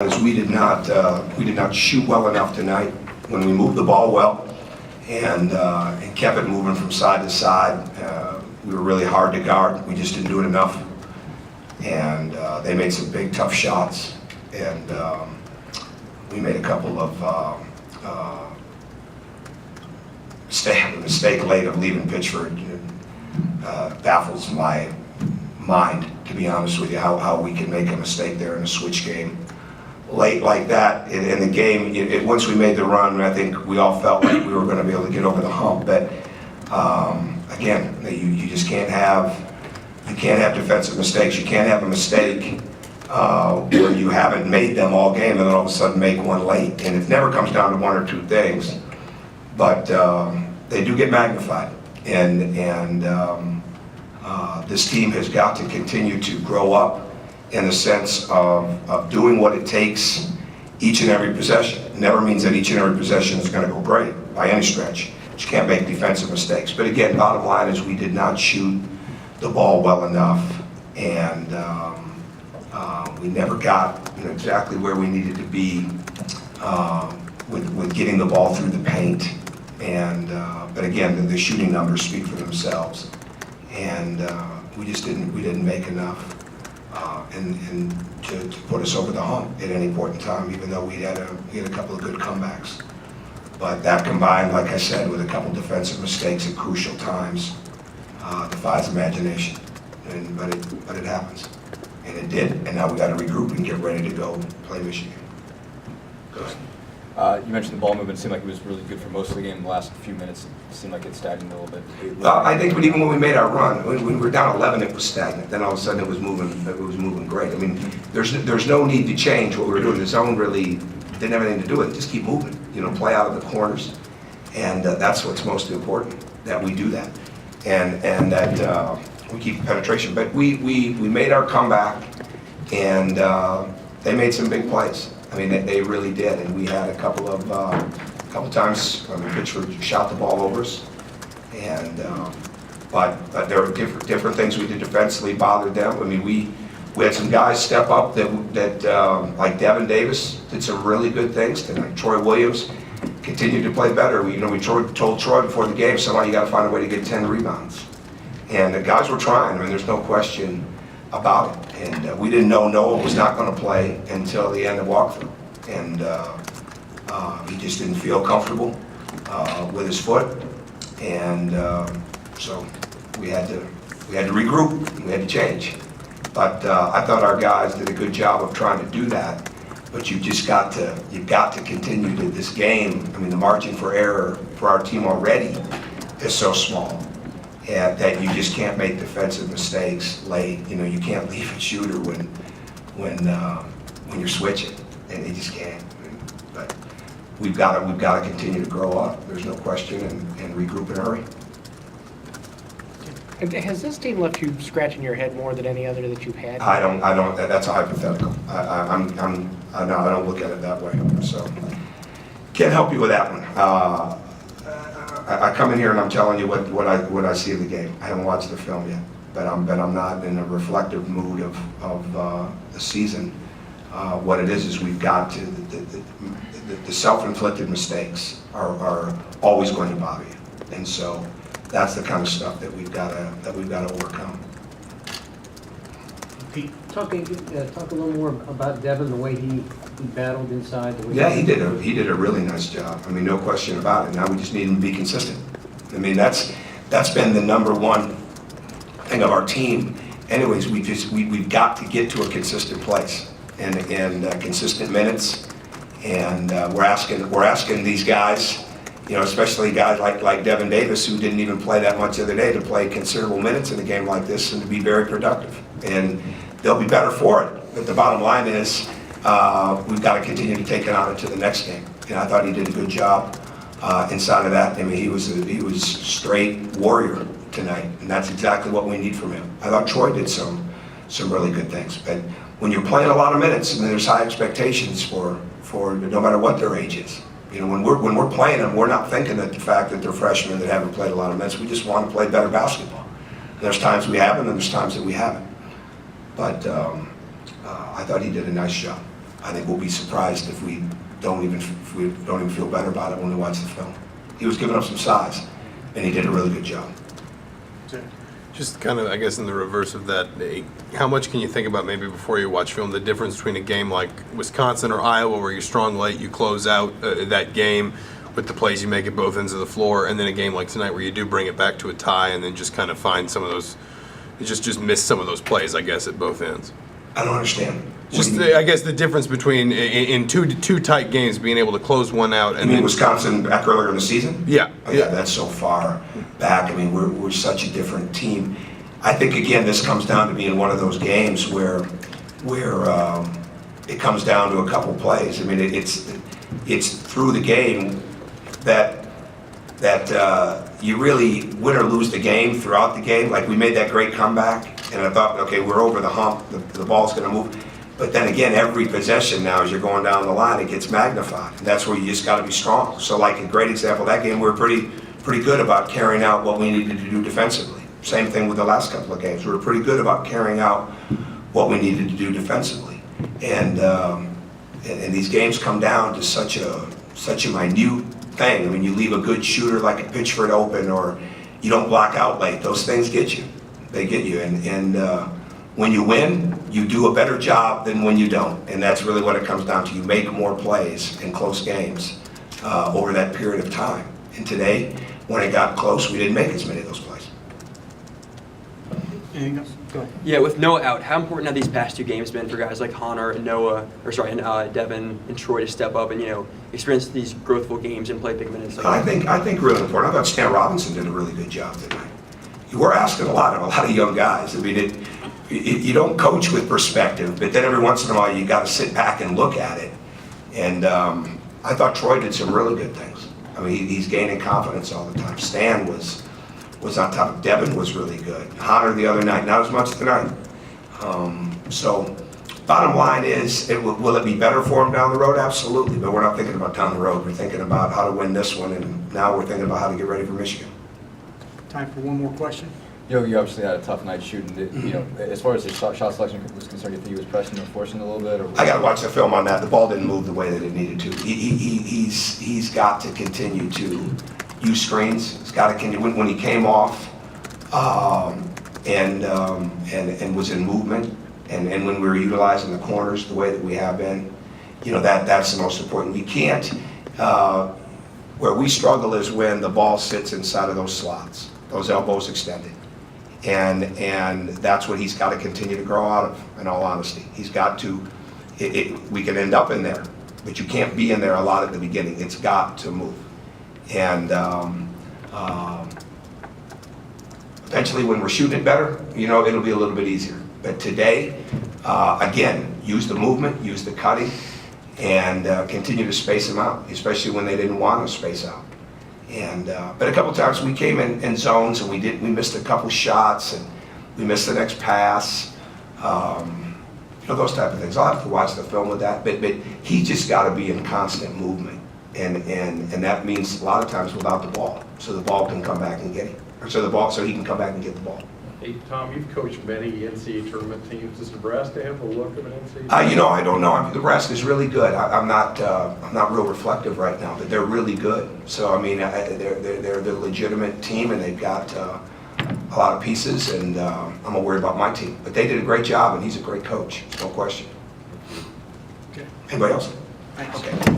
Is we did not shoot well enough tonight when we moved the ball well and kept it moving from side to side. We were really hard to guard. We just didn't do it enough, and they made some big tough shots, and we made a couple of mistake late of leaving Pittsford. Baffles my mind, to be honest with you, how we can make a mistake there in a switch game late like that in the game. Once we made the run, I think we all felt like we were going to be able to get over the hump. But again, you just can't have defensive mistakes. You can't have a mistake where you haven't made them all game and then all of a sudden make one late. And it never comes down to one or two things, but they do get magnified. And this team has got to continue to grow up in the sense of doing what it takes each and every possession. It never means that each and every possession is going to go great by any stretch. You can't make defensive mistakes. But again, bottom line is we did not shoot the ball well enough, and we never got exactly where we needed to be with getting the ball through the paint. And but again, the shooting numbers speak for themselves, and we didn't make enough. And to put us over the hump at any point in time, even though we had a couple of good comebacks. But that combined, like I said, with a couple defensive mistakes at crucial times, defies imagination. But it happens, and it did. And now we got to regroup and get ready to go play Michigan. Go ahead. You mentioned the ball movement seemed like it was really good for most of the game. The last few minutes it seemed like it stagnant a little bit. I think, but even when we made our run, when we were down 11, it was stagnant. Then all of a sudden it was moving great. I mean, there's no need to change what we were doing. The zone really didn't have anything to do with it. Just keep moving. Play out of the corners, and that's what's most important, that we do that, and that we keep the penetration. But we made our comeback, and they made some big plays. I mean, they really did, and we had a couple times when Pittsford shot the ball over us, and but there were different things we did defensively bothered them. I mean, we had some guys step up that like Devin Davis did some really good things tonight. Troy Williams continued to play better. We told Troy before the game, somehow you got to find a way to get 10 rebounds, and the guys were trying. I mean, there's no question about it, and we didn't know Noah was not going to play until the end of walkthrough, and he just didn't feel comfortable with his foot, and so we had to regroup. We had to change, but I thought our guys did a good job of trying to do that. But you've got to continue to this game. I mean, the margin for error for our team already is so small. That you just can't make defensive mistakes late. You can't leave a shooter when you're switching, and you just can't. But we've got to continue to grow up. There's no question, and regroup in a hurry. Has this team left you scratching your head more than any other that you've had? I don't. That's a hypothetical. I don't look at it that way. So can't help you with that one. I come in here and I'm telling you what I see of the game. I haven't watched the film yet, but I'm not in a reflective mood of the season. What it is we've got to the self-inflicted mistakes are always going to bother you, and so that's the kind of stuff that we've got to overcome. Pete, talk a little more about Devin, the way he battled inside. Yeah, he did a really nice job. I mean, no question about it. Now we just need him to be consistent. I mean, that's been the number one thing of our team. Anyways, we've got to get to a consistent place and consistent minutes. And we're asking these guys, especially guys like Devin Davis, who didn't even play that much the other day, to play considerable minutes in a game like this and to be very productive. And they'll be better for it. But the bottom line is we've got to continue to take it on into the next game. And I thought he did a good job inside of that. I mean, he was straight warrior tonight, and that's exactly what we need from him. I thought Troy did some really good things. But when you're playing a lot of minutes, and there's high expectations for no matter what their age is. When we're playing them, we're not thinking that the fact that they're freshmen that haven't played a lot of minutes. We just want to play better basketball. And there's times we haven't, and there's times that we haven't. But I thought he did a nice job. I think we'll be surprised if we don't even feel better about it when we watch the film. He was giving up some size, and he did a really good job. Just kind of, I guess, in the reverse of that, how much can you think about maybe before you watch film, the difference between a game like Wisconsin or Iowa where you're strong late, you close out that game with the plays you make at both ends of the floor, and then a game like tonight where you do bring it back to a tie and then just kind of find some of those, just miss some of those plays, I guess, at both ends? I don't understand. Just, I guess, the difference between in two tight games being able to close one out and You mean then Wisconsin back earlier in the season? Yeah. Oh, yeah, that's so far back. I mean, we're such a different team. I think, again, this comes down to being one of those games where it comes down to a couple plays. I mean, it's through the game that you really win or lose the game throughout the game. Like, we made that great comeback, and I thought, okay, we're over the hump, the ball's going to move. But then again, every possession now, as you're going down the line, it gets magnified. And that's where you just got to be strong. So, like, a great example of that game, we were pretty good about carrying out what we needed to do defensively. Same thing with the last couple of games. We were pretty good about carrying out what we needed to do defensively. And these games come down to such a minute thing. I mean, you leave a good shooter like a pitch for it open, or you don't block out late. Those things get you. They get you. And when you win, you do a better job than when you don't. And that's really what it comes down to. You make more plays in close games over that period of time. And today, when it got close, we didn't make as many of those plays. Anything else? Go ahead. Yeah, with Noah out, how important have these past two games been for guys like Connor and Devin and Troy to step up and, experience these growthful games and play big minutes? I think really important. I thought Stan Robinson did a really good job tonight. You were asking a lot of young guys. I mean, you don't coach with perspective, but then every once in a while you got to sit back and look at it. And I thought Troy did some really good things. I mean, he's gaining confidence all the time. Stan was on top. Devin was really good. Connor the other night, not as much tonight. So bottom line is, will it be better for him down the road? Absolutely, but we're not thinking about down the road. We're thinking about how to win this one, and now we're thinking about how to get ready for Michigan. Time for one more question. You obviously had a tough night shooting. As far as his shot selection was concerned, you think he was pressing or forcing a little bit? Or I got to watch the film on that. The ball didn't move the way that it needed to. He's got to continue to use screens. He's got to continue. When he came off and was in movement, and when we were utilizing the corners the way that we have been, that's the most important. We can't. Where we struggle is when the ball sits inside of those slots, those elbows extended. And that's what he's got to continue to grow out of, in all honesty. He's got to, we can end up in there, but you can't be in there a lot at the beginning. It's got to move. And eventually when we're shooting it better, it'll be a little bit easier. But today, again, use the movement, use the cutting, and continue to space them out, especially when they didn't want to space out. And but a couple times we came in zones and we missed a couple shots and we missed the next pass. Those type of things. I'll have to watch the film with that. But he just got to be in constant movement, and that means a lot of times without the ball, so the ball can come back and get him, or so he can come back and get the ball. Hey, Tom, you've coached many NCAA tournament teams. Does Nebraska have the look of an NCAA? I don't know. Nebraska's really good. I'm not real reflective right now, but they're really good. So I mean, they're the legitimate team, and they've got a lot of pieces. And I'm gonna worry about my team, but they did a great job, and he's a great coach, no question. Okay. Anybody else? Thanks. Okay.